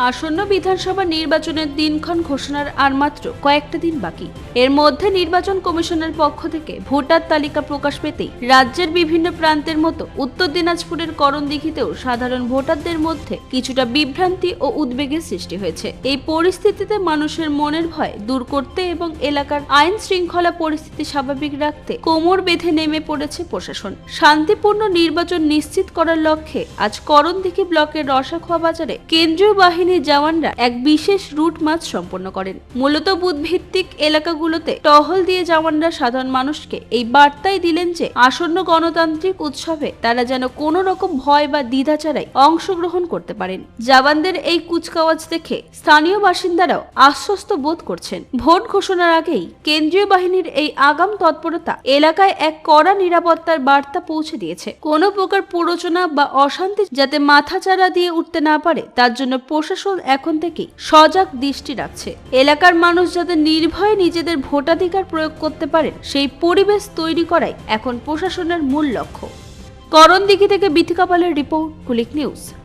আসন্ন বিধানসভা নির্বাচনের দিনক্ষণ ঘোষণার আর মাত্র কয়েকটা দিন বাকি। এর মধ্যে নির্বাচন কমিশনের পক্ষ থেকে ভোটার তালিকা প্রকাশ পেতেই রাজ্যের বিভিন্ন প্রান্তের মতো উত্তর দিনাজপুরের করণদিঘিতেও সাধারণ ভোটারদের মধ্যে কিছুটা বিভ্রান্তি ও উদ্বেগের সৃষ্টি হয়েছে। এই পরিস্থিতিতে মানুষের মনের ভয় দূর করতে এবং এলাকার আইন শৃঙ্খলা পরিস্থিতি স্বাভাবিক রাখতে কোমর বেঁধে নেমে পড়েছে প্রশাসন। শান্তিপূর্ণ নির্বাচন নিশ্চিত করার লক্ষ্যে আজ করণদিঘি ব্লকের রসাখোয়া বাজারে কেন্দ্রীয় বাহিনীর জওয়ানরা এক বিশেষ রুট মার্চ সম্পন্ন করেন। মূলত বুথভিত্তিক এলাকাগুলোতে টহল দিয়ে জওয়ানরা সাধারণ মানুষকে এই বার্তাই দিলেন যে আসন্ন গণতান্ত্রিক উৎসবে তারা যেন কোনো রকম ভয় বা দ্বিধা ছাড়াই অংশগ্রহণ করতে পারেন। জওয়ানদের এই কুচকাওয়াজ দেখে স্থানীয় বাসিন্দারাও আশ্বস্ত বোধ করছেন। ভোট ঘোষণার আগেই কেন্দ্রীয় বাহিনীর এই আগাম তৎপরতা এলাকায় এক কড়া নিরাপত্তার বার্তা পৌঁছে দিয়েছে। কোনো প্রকার প্ররোচনা বা অশান্তি যাতে মাথাচাড়া দিয়ে উঠতে না পারে তার জন্য প্রশাসন এখন থেকেই সজাগ দৃষ্টি রাখছে। এলাকার মানুষ যাতে নির্ভয়ে নিজেদের ভোটাধিকার প্রয়োগ করতে পারেন সেই পরিবেশ তৈরি করাই এখন প্রশাসনের মূল লক্ষ্য। করণদিঘি থেকে বিথিকা পালের রিপোর্ট, কুলিক নিউজ।